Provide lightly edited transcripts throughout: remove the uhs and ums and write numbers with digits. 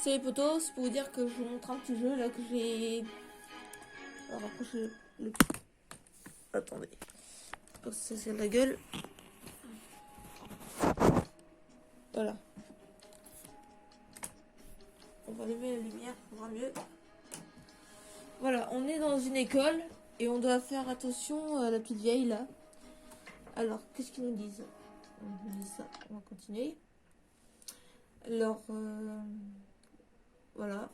Salut potos, c'est pour vous dire que je vous montre un petit jeu là que j'ai. Alors rapprochez le. Attendez. Oh, ça c'est la gueule. Voilà. On va allumer la lumière pour voir mieux. Voilà, on est dans une école et on doit faire attention à la petite vieille là. Alors, qu'est-ce qu'ils nous disent? On nous dit ça, on va continuer. Alors, voilà.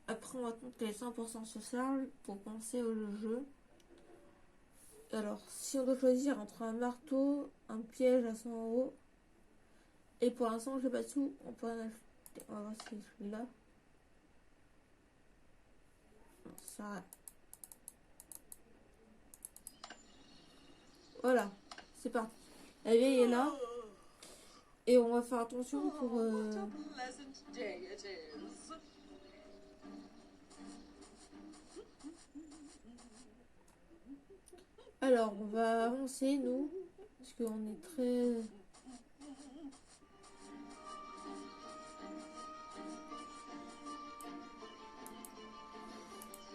Après, on va compter les 100% social pour penser au jeu. Alors, si on doit choisir entre un marteau, un piège à 100 euros, et pour l'instant, je n'ai pas de sous, on peut en acheter. On va voir si celui-là. Non, ça. Voilà, c'est parti. La vieille est là. Et on va faire attention pour. Alors, on va avancer, nous. Parce qu'on est très.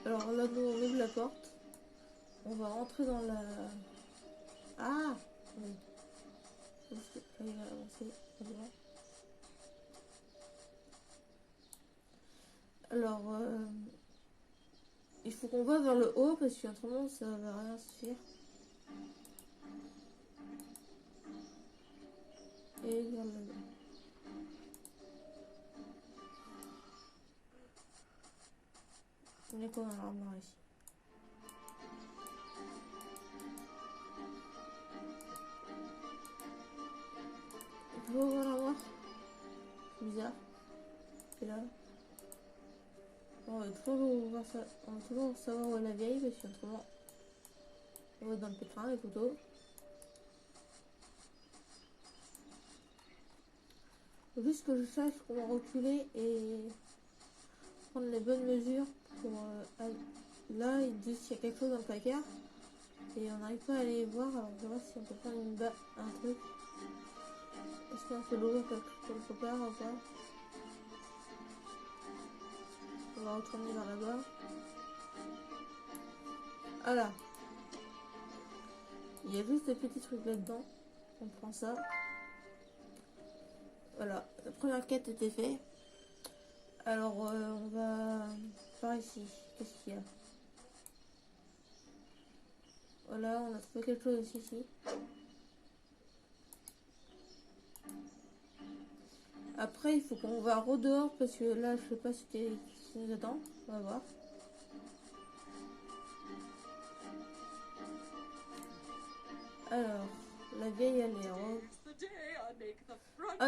Alors là, nous, on ouvre la porte. On va rentrer dans la. Ah oui. Là, il va avancer. Alors, il faut qu'on va vers le haut parce qu'autrement, ça va rien se faire. Et vers le bas. On est comme un armoire ici. On peut ouvrir l'armoire. C'est bizarre. C'est là. On va toujours voir ça. On va toujours savoir où est la vieille parce qu'autrement on va dans le pétrin, les photos. Faut juste que je sache comment reculer et prendre les bonnes mesures pour là ils disent qu'il y a quelque chose dans le placard et on n'arrive pas à aller voir. Alors je vais voir si on peut prendre un truc. Est-ce qu'on peut l'ouvrir sur le placard ou pas? On va retourner vers là-bas. Voilà. Il y a juste des petits trucs là-dedans. On prend ça. Voilà, la première quête était faite. Alors on va par ici. Qu'est-ce qu'il y a? Voilà, on a trouvé quelque chose aussi ici. Après, il faut qu'on va redehors parce que là, je sais pas ce qui nous attend. On va voir. Alors, la vieille, elle est en...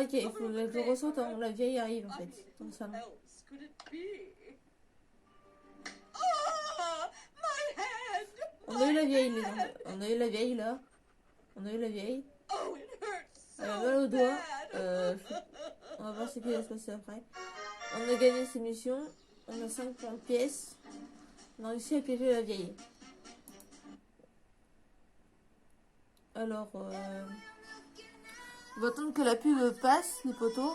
Ok, il faut que je ressente avant que la vieille arrive en fait. Dans le salon. On a eu la vieille, on a eu la vieille là. On a eu la vieille. Elle a mal au doigt. On va voir ce qui va se passer après. On a gagné ces missions. On a 5 points de pièces. On a réussi à piéger la vieille. Alors, on va attendre que la pub passe, les poteaux,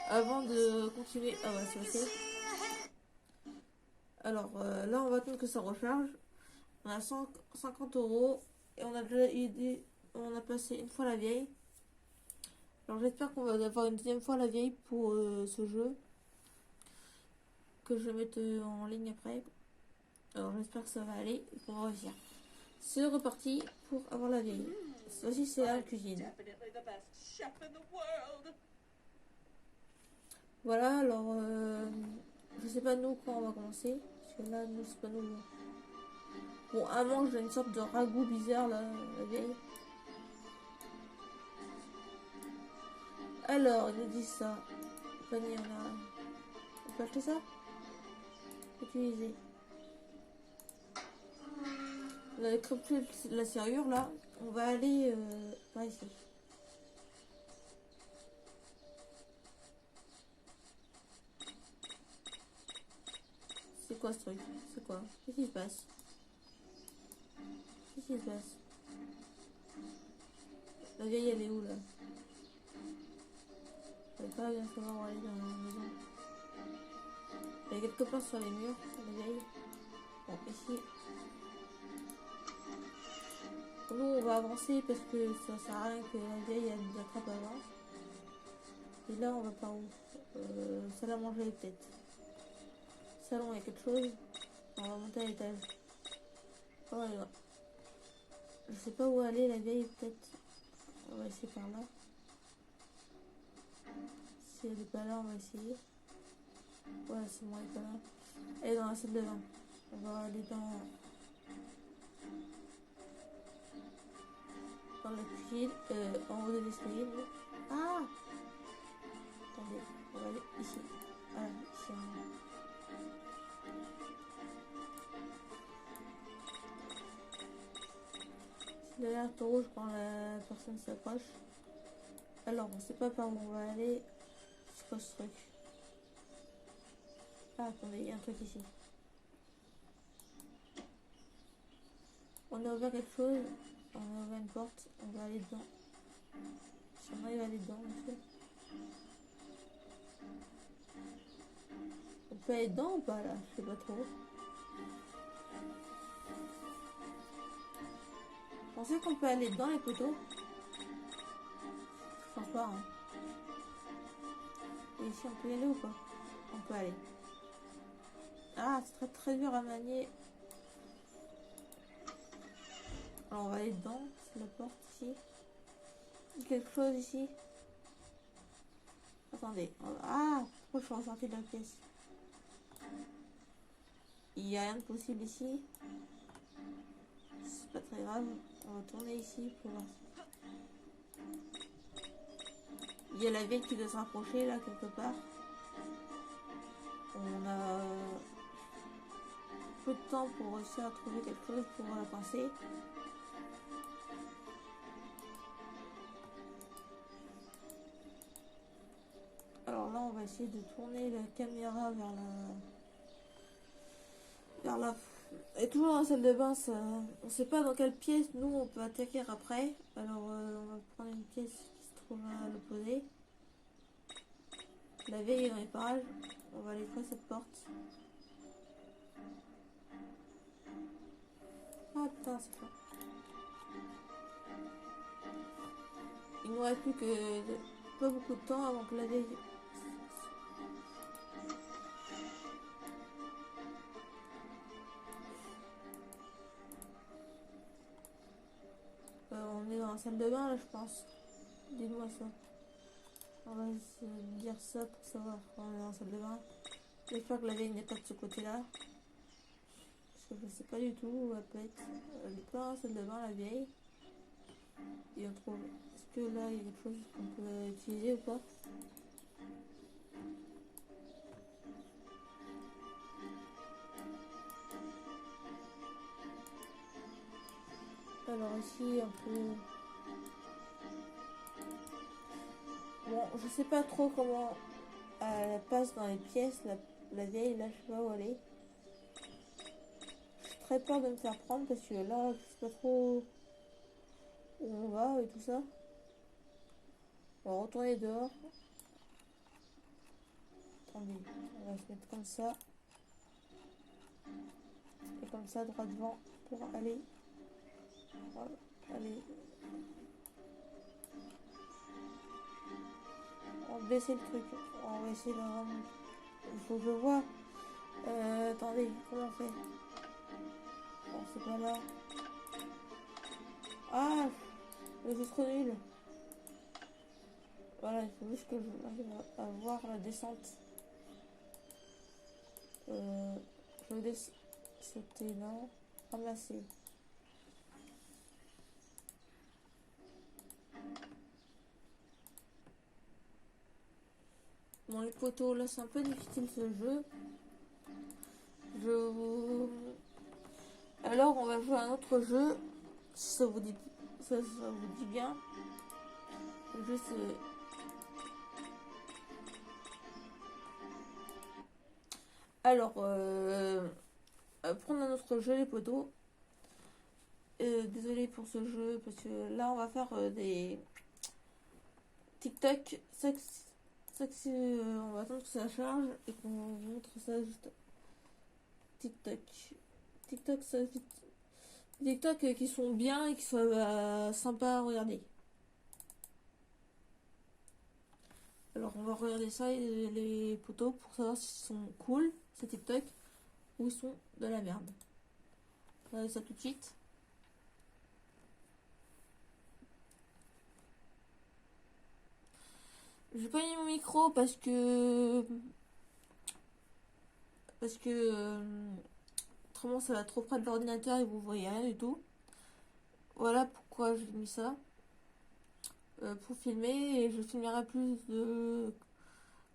avant de continuer. Ah ouais, c'est passé. Alors, là, on va attendre que ça recharge. On a 150 euros et on a déjà aidé. On a passé une fois la vieille. Alors, j'espère qu'on va avoir une deuxième fois la vieille pour ce jeu. Que je vais mettre en ligne après. Alors, j'espère que ça va aller et qu'on va réussir. C'est reparti pour avoir la vieille. Ceci c'est la cuisine. Voilà, alors je sais pas nous quand on va commencer. Parce que là, nous, c'est pas nous. Bon, avant, j'ai une sorte de ragoût bizarre là, la vieille. Alors, ils nous disent ça. Panier, on peut acheter ça? Utiliser. On a décrypté la serrure là. On va aller par ici. C'est quoi ce truc? C'est quoi? Qu'est-ce qui se passe? Qu'est-ce qui se passe? La vieille elle est où là? Je ne pas bien savoir où aller dans la maison. est quelque part sur les murs, la vieille. Bon, ici. Nous, on va avancer parce que ça sert à rien que la vieille elle nous attrape avant. Et là, on va par où salle à manger peut-être. Salon, il y a quelque chose. On va monter à l'étage. Oh, ouais. Je sais pas où aller, la vieille peut-être. On va essayer par là. Si elle est pas là, on va essayer. Ouais, c'est bon, elle est pas là. Elle est dans la salle de bain. On va aller dans la cuisine, en haut de l'escalier. Ah! Attendez, on va aller ici. Voilà, ici en haut. Si l'alerte rouge quand la personne s'approche. Alors, on sait pas par où on va aller. C'est quoi ce truc? Ah, attendez, il y a un truc ici. On a ouvert quelque chose. On a ouvert une porte. On va aller dedans. Si on arrive à aller dedans, monsieur. On peut aller dedans ou pas là? Je sais pas trop. Vous pensez qu'on peut aller dedans les poteaux? Je pense pas. Hein. Et ici on peut y aller ou pas? On peut aller. Ah, c'est très très dur à manier. Alors on va aller dedans. C'est la porte ici. Quelque chose ici. Attendez. Ah, pourquoi je suis ressortie de la pièce? Il n'y a rien de possible ici. C'est pas très grave. On va tourner ici pour voir. Il y a la vieille qui doit se rapprocher là quelque part. On a peu de temps pour réussir à trouver quelque chose pour la pincer. Alors là on va essayer de tourner la caméra vers la et toujours dans la salle de bain, ça, on sait pas dans quelle pièce nous on peut attaquer après. Alors on va prendre une pièce qui se trouve à l'opposé. La vieille est dans les parages. On va aller faire cette porte. Ah putain, c'est ça. Il nous reste plus que pas beaucoup de temps avant que la vieille. On est dans la salle de bain là, je pense. Dis-moi ça. On va se dire ça pour savoir quand on est dans la salle de bain. J'espère que la vieille n'est pas de ce côté-là. Parce que je sais pas du tout où elle peut être. Elle est pas dans la salle de bain, la vieille. Et on trouve. Est-ce que là il y a quelque chose qu'on peut utiliser ou pas? Alors ici un peu. Bon, je sais pas trop comment elle passe dans les pièces, la vieille, là je sais pas où elle est. J'ai très peur de me faire prendre parce que là je sais pas trop où on va et tout ça. On va retourner dehors. Attendez, on va se mettre comme ça. Et comme ça, droit devant pour aller. Voilà, allez. On va baisser le truc. On va essayer de remonter. Il faut que je vois. Attendez, comment on fait? Bon, c'est pas là. Ah, mais c'est trop nul. Voilà, il faut juste que j'arrive à voir la descente. Je vais sauter, non. Ramasser. Bon, les poteaux, là, c'est un peu difficile ce jeu. Alors, on va jouer à un autre jeu. Si ça vous dit, ça vous dit bien. Le jeu, c'est... Alors, prendre un autre jeu, les poteaux. Désolé pour ce jeu, parce que là, on va faire des TikTok ça que on va attendre que ça charge et qu'on vous montre ça juste. TikTok. TikTok, ça fait TikTok qui sont bien et qui soient sympas à regarder. Alors on va regarder ça, les potos, pour savoir s'ils sont cool, ces TikTok, ou ils sont de la merde. On va regarder ça tout de suite. J'ai pas mis mon micro parce que autrement ça va trop près de l'ordinateur et vous voyez rien du tout. Voilà pourquoi j'ai mis ça. Pour filmer, et je filmerai plus de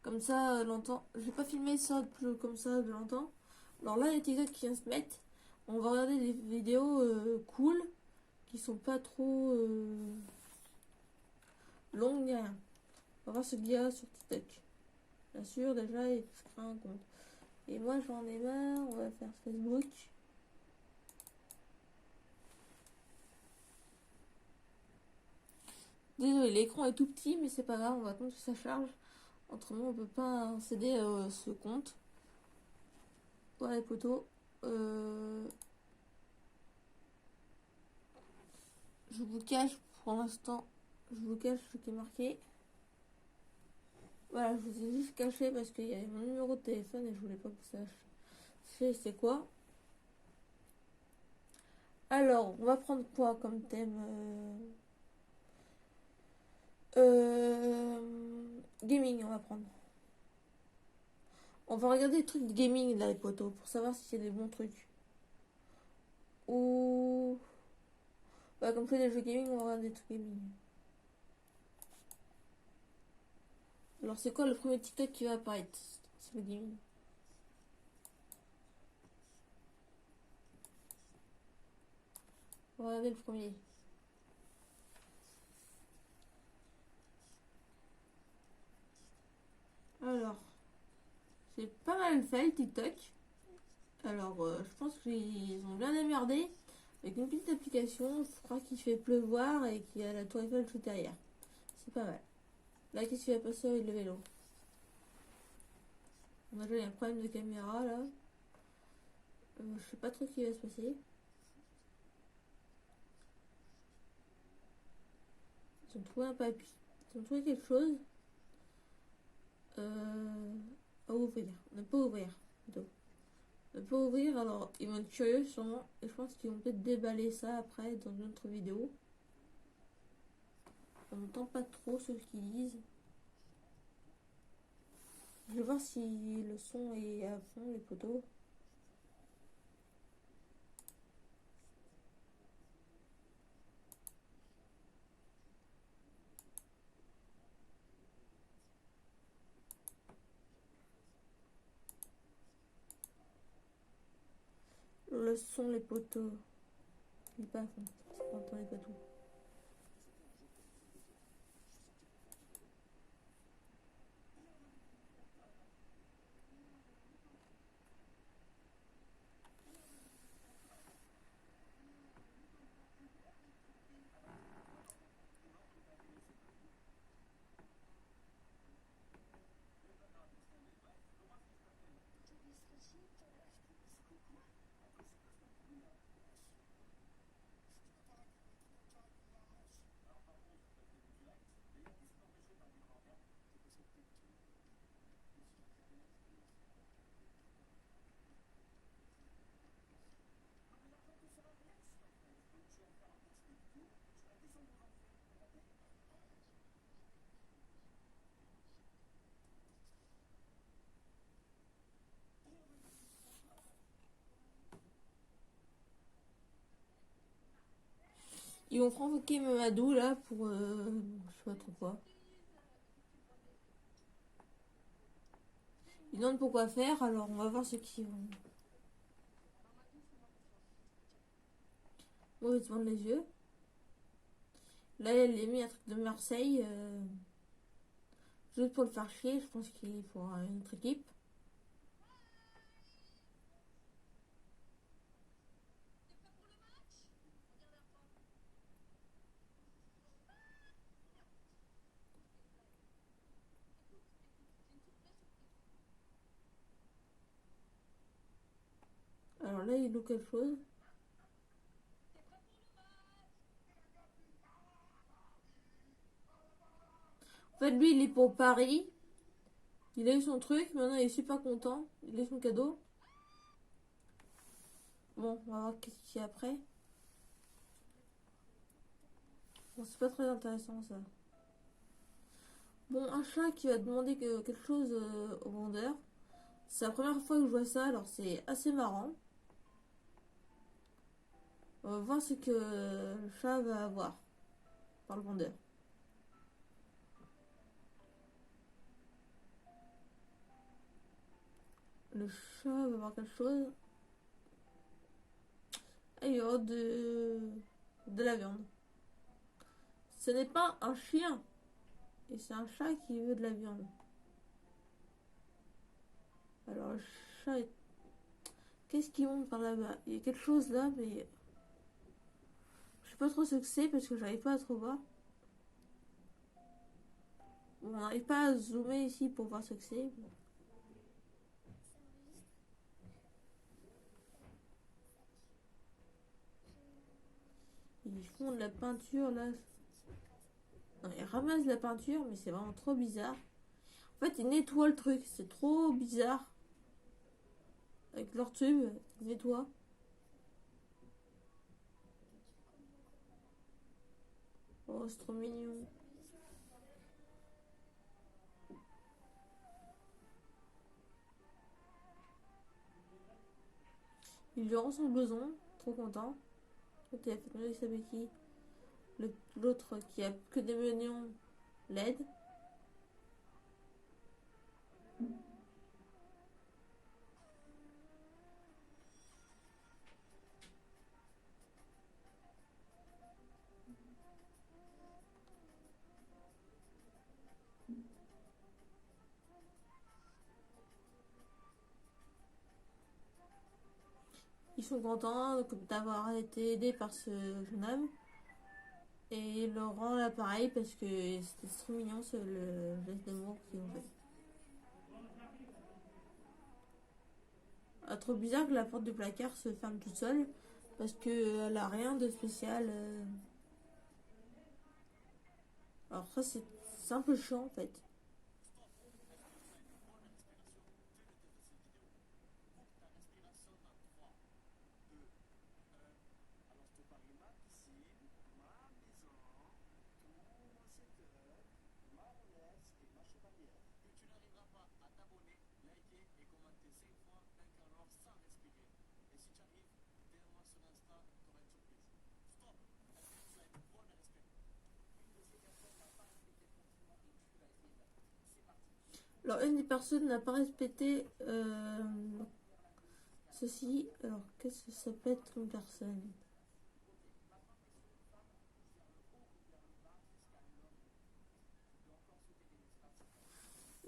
comme ça longtemps. Je vais pas filmer ça plus comme ça de longtemps. Alors là, les TikTok qui viennent se mettre, on va regarder des vidéos cool qui sont pas trop longues ni rien. On va voir ce qu'il y a sur TikTok. Bien sûr, déjà, il faut se créer un compte. Et moi, j'en ai marre. On va faire Facebook. Désolé, l'écran est tout petit, mais c'est pas grave. On va attendre que ça charge. Autrement, on peut pas accéder à ce compte. Voilà les potos. Je vous cache pour l'instant. Je vous cache ce qui est marqué. Voilà, je vous ai juste caché parce qu'il y avait mon numéro de téléphone et je voulais pas que vous sachiez c'est quoi. Alors, on va prendre quoi comme thème gaming, on va prendre. On va regarder des trucs de gaming là, les potos, pour savoir si c'est des bons trucs. Ou... Ouais, comme fait des jeux gaming, on va regarder des trucs gaming. Alors, c'est quoi le premier TikTok qui va apparaître? C'est le gaming. On va regarder le premier. Alors, c'est pas mal fait le TikTok. Alors, je pense qu'ils ont bien démerdé avec une petite application. Je crois qu'il fait pleuvoir et qu'il y a la tour Eiffel tout derrière. C'est pas mal. Là, qu'est-ce qui va passer avec le vélo? On a déjà un problème de caméra là. Je sais pas trop ce qui va se passer. Ils ont trouvé un papier. Ils ont trouvé quelque chose. À ouvrir. Ne pas ouvrir. Plutôt. Ne pas ouvrir. Alors, ils vont être curieux sûrement. Et je pense qu'ils vont peut-être déballer ça après dans une autre vidéo. On n'entend pas trop ce qu'ils disent. Je vais voir si le son est à fond, les poteaux. Le son, les poteaux. Il est pas à fond. On n'entendait pas tout. Ils vont provoquer Mamadou là pour. Je sais pas trop quoi. Ils demandent pourquoi faire, alors on va voir ce qu'ils vont. Bon, ils se vendent les yeux. Là, elle a mis un truc de Marseille. Juste pour le faire chier, je pense qu'il faudra une autre équipe. il loue quelque chose. En fait, lui, il est pour Paris. Il a eu son truc, maintenant il est super content. Il a eu son cadeau. Bon, on va voir qu'est-ce qu'il y a après. Bon, c'est pas très intéressant ça. Bon, un chat qui va demander quelque chose au vendeur. C'est la première fois que je vois ça, alors c'est assez marrant. On va voir ce que le chat va avoir par le vendeur. Le chat va avoir quelque chose. Ah, il y aura de la viande. Ce n'est pas un chien. Et c'est un chat qui veut de la viande. Alors le chat est... Qu'est-ce qui monte par là-bas? Il y a quelque chose là, mais... Je sais pas trop ce que c'est parce que j'arrive pas à trop voir. Bon, on n'arrive pas à zoomer ici pour voir ce que c'est. Ils font de la peinture là. Non, ils ramassent de la peinture, mais c'est vraiment trop bizarre. En fait, ils nettoient le truc, c'est trop bizarre. Avec leur tube, ils nettoient. Oh, c'est trop mignon. Il lui rend son blouson, trop content. L'autre, il a fait il s'appelle qui? L'autre qui a que des menus LED. Ils sont contents d'avoir été aidés par ce jeune homme. Et il leur rend l'appareil parce que c'était trop mignon le geste d'amour qu'ils ont fait. Ah, trop bizarre que la porte du placard se ferme toute seule parce qu'elle a rien de spécial. Alors ça c'est un peu chiant en fait. Alors une des personnes n'a pas respecté ceci. Alors qu'est-ce que ça peut être une personne?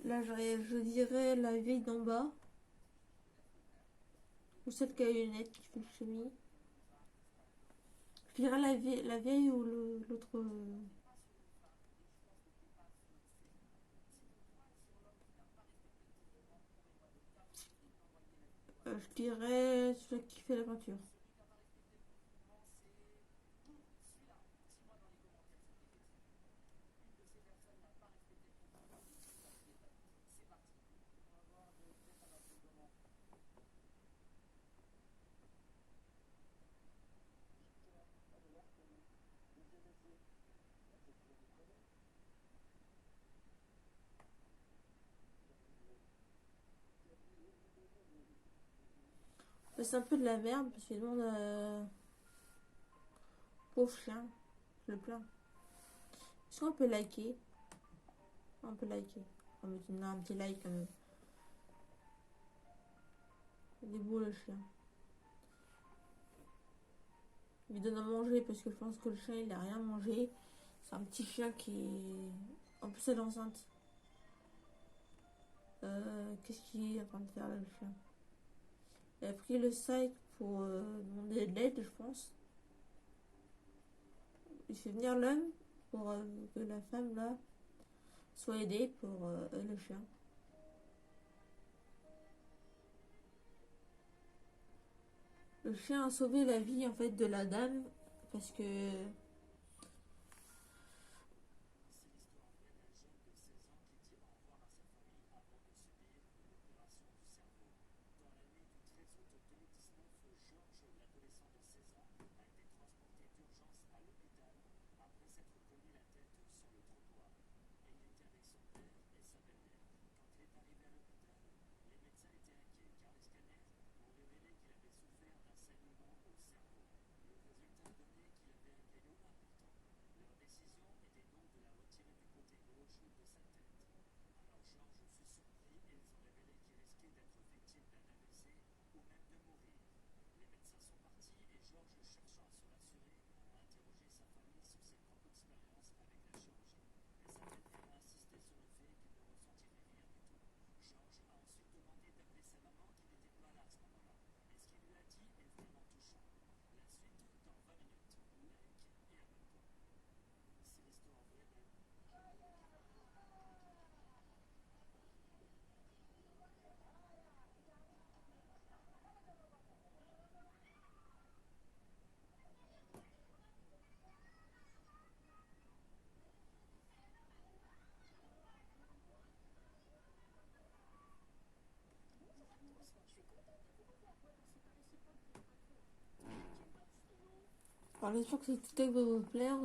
Là je dirais la vieille d'en bas. Ou celle qui a les lunettes qui fait le chemin. Je dirais la vieille ou l'autre. Je dirais celui qui fait la peinture. C'est un peu de la merde parce qu'il demande pauvre chien. Je le plains. Est-ce qu'on peut liker? On peut liker. On va mettre un petit like quand même. Il est beau le chien. Il lui donne à manger parce que je pense que le chien il a rien mangé. C'est un petit chien qui est. En plus elle est enceinte. Qu'est-ce qu'il est en train de faire là le chien? Il a pris le sac pour demander de l'aide je pense. Il fait venir l'homme pour que la femme là soit aidée pour le chien. Le chien a sauvé la vie en fait de la dame parce que alors j'espère que cette TikTok va vous plaire.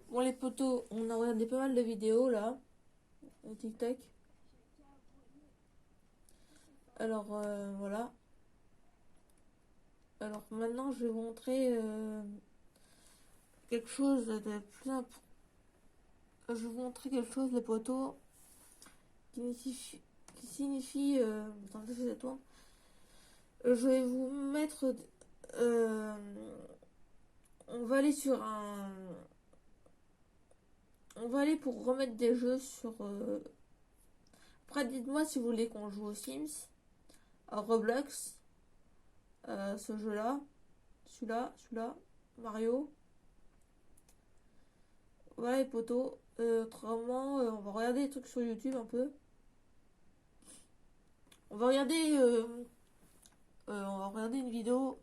Bon les potos, on a regardé pas mal de vidéos là, au TikTok. Alors voilà. Alors maintenant je vais vous montrer quelque chose de plus important. Je vais vous montrer quelque chose les potos qui signifie attendez, je tourne. Je vais vous mettre euh, on va aller sur un on va aller pour remettre des jeux sur après dites-moi si vous voulez qu'on joue aux Sims, à Roblox, ce jeu là, celui-là, Mario. Voilà les potos. Autrement, on va regarder des trucs sur YouTube un peu. On va regarder, une vidéo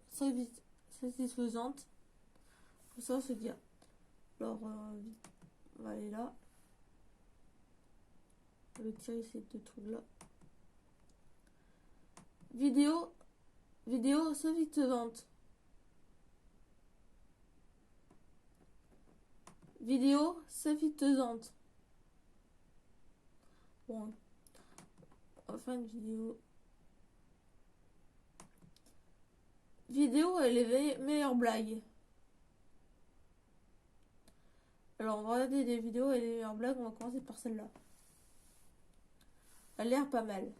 satisfaisante. Comme ça, on se dit. Alors, on va aller là. On va tirer ces deux trucs là. Vidéo, vidéo sauvetisante. Vidéo sauvetisante. Bon, enfin une vidéo. Vidéo et les meilleures blagues. Alors on va regarder des vidéos et les meilleures blagues, on va commencer par celle-là. Elle a l'air pas mal.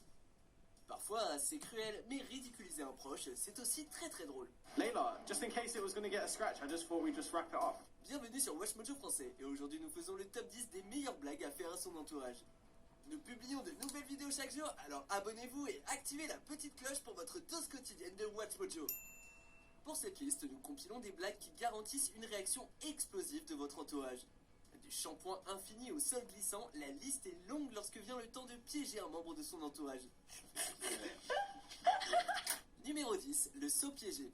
Parfois, c'est cruel, mais ridiculiser un proche, c'est aussi très très drôle. Layla, just in case it was going to get a scratch, I just thought we'd just wrap it up. Bienvenue sur Watch Mojo français, et aujourd'hui nous faisons le top 10 des meilleures blagues à faire à son entourage. Nous publions de nouvelles vidéos chaque jour, alors abonnez-vous et activez la petite cloche pour votre dose quotidienne de Watch Mojo. Pour cette liste, nous compilons des blagues qui garantissent une réaction explosive de votre entourage. Du shampoing infini au sol glissant, la liste est longue lorsque vient le temps de piéger un membre de son entourage. Numéro 10, le saut piégé.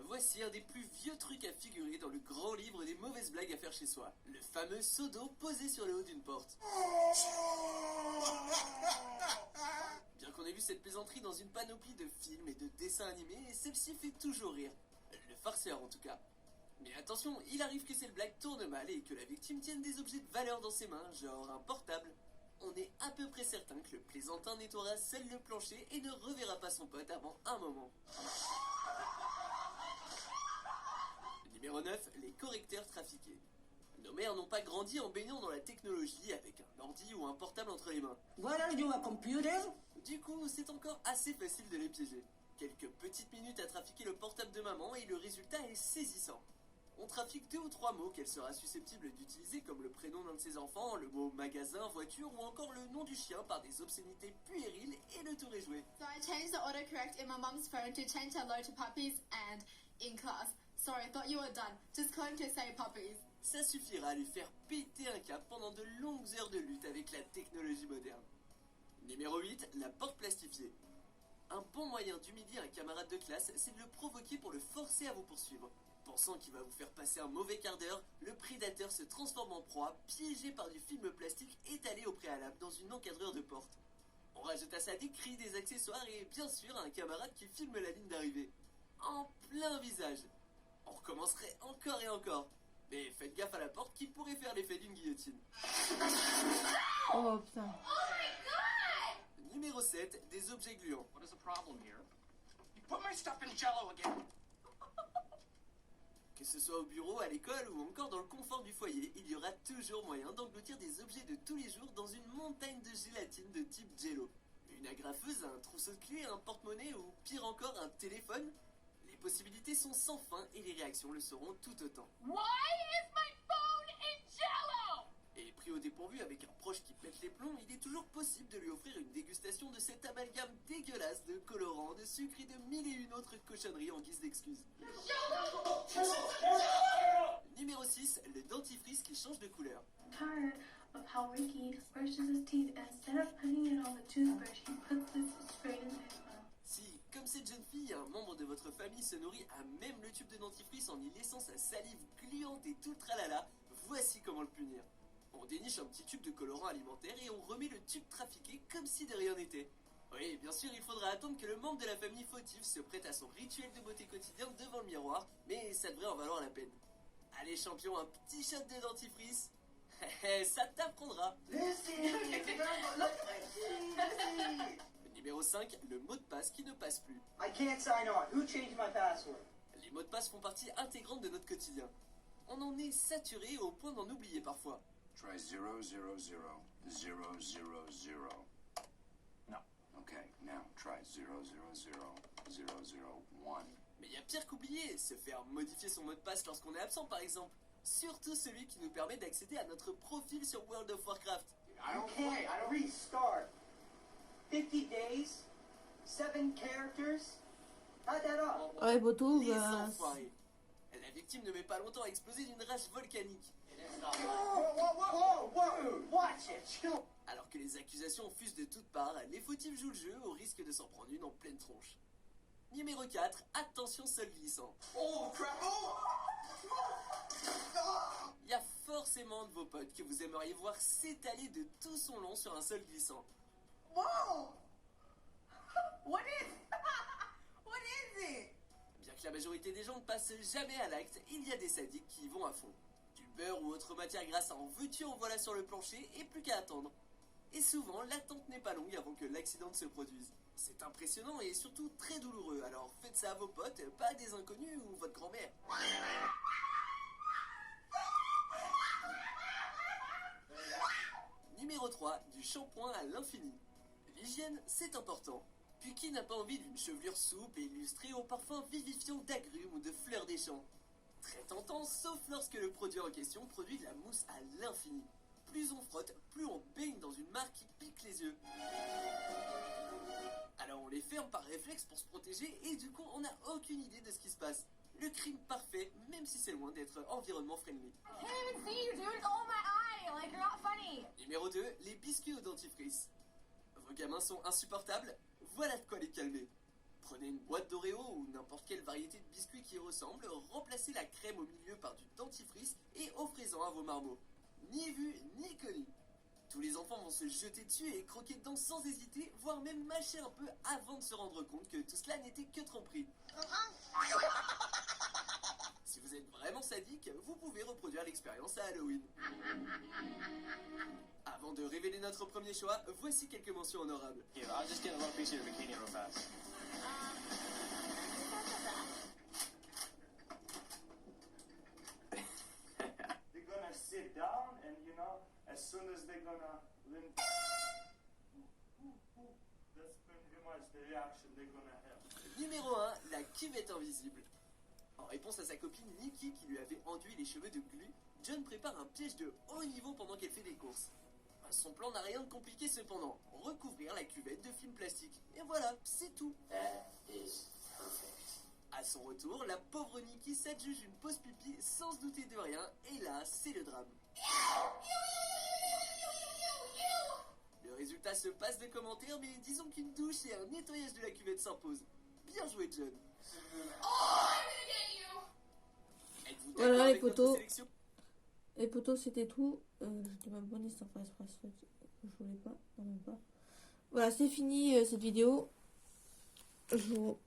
Voici un des plus vieux trucs à figurer dans le grand livre des mauvaises blagues à faire chez soi. Le fameux seau d'eau posé sur le haut d'une porte. Bien qu'on ait vu cette plaisanterie dans une panoplie de films et de dessins animés, celle-ci fait toujours rire. Le farceur en tout cas. Mais attention, il arrive que cette blague tourne mal et que la victime tienne des objets de valeur dans ses mains, genre un portable. On est à peu près certain que le plaisantin nettoiera seul le plancher et ne reverra pas son pote avant un moment. Numéro 9, les correcteurs trafiqués. Nos mères n'ont pas grandi en baignant dans la technologie avec un ordi ou un portable entre les mains. What are you, a computer? Du coup, c'est encore assez facile de les piéger. Quelques petites minutes à trafiquer le portable de maman et le résultat est saisissant. On trafique 2 ou 3 mots qu'elle sera susceptible d'utiliser comme le prénom d'un de ses enfants, le mot magasin, voiture ou encore le nom du chien par des obscénités puériles et le tour est joué. So I changed the autocorrect in my mum's phone to change hello to puppies and in class. Sorry, I thought you were done. Just calling to say puppies. Ça suffira à lui faire péter un câble pendant de longues heures de lutte avec la technologie moderne. Numéro 8, la porte plastifiée. Un bon moyen d'humilier un camarade de classe, c'est de le provoquer pour le forcer à vous poursuivre. Pensant qu'il va vous faire passer un mauvais quart d'heure, le prédateur se transforme en proie, piégé par du film plastique étalé au préalable dans une encadreur de porte. On rajoute à ça des cris, des accessoires et bien sûr un camarade qui filme la ligne d'arrivée. En plein visage. On recommencerait encore et encore. Mais faites gaffe à la porte qui pourrait faire l'effet d'une guillotine. Oh putain. Numéro 7, des objets gluants. What is the problem here? You put my stuff in jello again. Que ce soit au bureau, à l'école ou encore dans le confort du foyer, il y aura toujours moyen d'engloutir des objets de tous les jours dans une montagne de gélatine de type Jello. Une agrafeuse, un trousseau de clés, un porte-monnaie ou pire encore un téléphone. Les possibilités sont sans fin et les réactions le seront tout autant. Why is my phone in jello? Et pris au dépourvu avec un proche qui pète les plombs, il est toujours possible de lui offrir une dégustation de cet amalgame dégueulasse de colorants, de sucre et de mille et une autres cochonneries en guise d'excuse. Numéro 6, le dentifrice qui change de couleur. Tired of how Ricky brushes his teeth and instead of putting it on the toothbrush, he puts it straight in his mouth. Si, comme cette jeune fille, un membre de votre famille se nourrit à même le tube de dentifrice en y laissant sa salive gluante et tout le tralala, voici comment le punir. On déniche un petit tube de colorant alimentaire et on remet le tube trafiqué comme si de rien n'était. Oui, bien sûr, il faudra attendre que le membre de la famille fautive se prête à son rituel de beauté quotidien devant le miroir, mais ça devrait en valoir la peine. Allez champion, un petit shot de dentifrice. Ça t'apprendra. Numéro 5, le mot de passe qui ne passe plus. I can't sign on. Who changed my password? Les mots de passe font partie intégrante de notre quotidien. On en est saturé au point d'en oublier parfois. Try 000 000 000. No. Okay, now try 000 001. Mais il y a pire qu'oublier, se faire modifier son mot de passe lorsqu'on est absent par exemple. Surtout celui qui nous permet d'accéder à notre profil sur World of Warcraft. I don't play. I don't restart. 50 days, 7 characters. Add that up. Ouais, Boto, Les bah. enfoirés. La victime ne met pas longtemps à exploser d'une rage volcanique. Whoa! Watch it. Chill. Alors que les accusations fusent de toutes parts, les fautifs jouent le jeu au risque de s'en prendre une en pleine tronche. Numéro 4, attention sol glissant. Oh crap! Il y a forcément de vos potes que vous aimeriez voir s'étaler de tout son long sur un sol glissant. Whoa! What is? la majorité des gens ne passent jamais à l'acte, il y a des sadiques qui y vont à fond. Du beurre ou autre matière grasse en veux-tu en voilà sur le plancher et plus qu'à attendre. Et souvent, l'attente n'est pas longue avant que l'accident ne se produise. C'est impressionnant et surtout très douloureux, alors faites ça à vos potes, pas à des inconnus ou votre grand-mère. Numéro 3, du shampoing à l'infini. L'hygiène, c'est important. Puis qui n'a pas envie d'une chevelure souple et illustrée au parfum vivifiant d'agrumes ou de fleurs des champs? Très tentant, sauf lorsque le produit en question produit de la mousse à l'infini. Plus on frotte, plus on baigne dans une marque qui pique les yeux. Alors on les ferme par réflexe pour se protéger et du coup on n'a aucune idée de ce qui se passe. Le crime parfait, même si c'est loin d'être environnement friendly. Numéro 2, les biscuits au dentifrice. Vos gamins sont insupportables? Voilà de quoi les calmer. Prenez une boîte d'Oreo ou n'importe quelle variété de biscuits qui ressemble, remplacez la crème au milieu par du dentifrice et offrez-en à vos marmots. Ni vu, ni connu. Tous les enfants vont se jeter dessus et croquer dedans sans hésiter, voire même mâcher un peu avant de se rendre compte que tout cela n'était que tromperie. Si vous êtes vraiment sadique, vous pouvez reproduire l'expérience à Halloween. Avant de révéler notre premier choix, voici quelques mentions honorables. Yeah, I'll just get a little piece of your bikini real fast. They're gonna sit down and as soon as they're gonna learn, that's pretty much the reaction they're gonna have. Numéro 1, la cuvette invisible. En réponse à sa copine Nikki qui lui avait enduit les cheveux de glu, John prépare un piège de haut niveau pendant qu'elle fait des courses. Son plan n'a rien de compliqué cependant, recouvrir la cuvette de film plastique. Et voilà, c'est tout. À son retour, la pauvre Nikki s'adjuge une pause pipi sans se douter de rien, et là, c'est le drame. Le résultat se passe de commentaires, mais disons qu'une douche et un nettoyage de la cuvette s'imposent. Bien joué, John. Êtes-vous d'accord Voilà les avec notre photos. sélection? Les potos, c'était tout. J'étais pas bonne, ça fasse je voulais pas. Non, même pas. Voilà, c'est fini cette vidéo. Je vous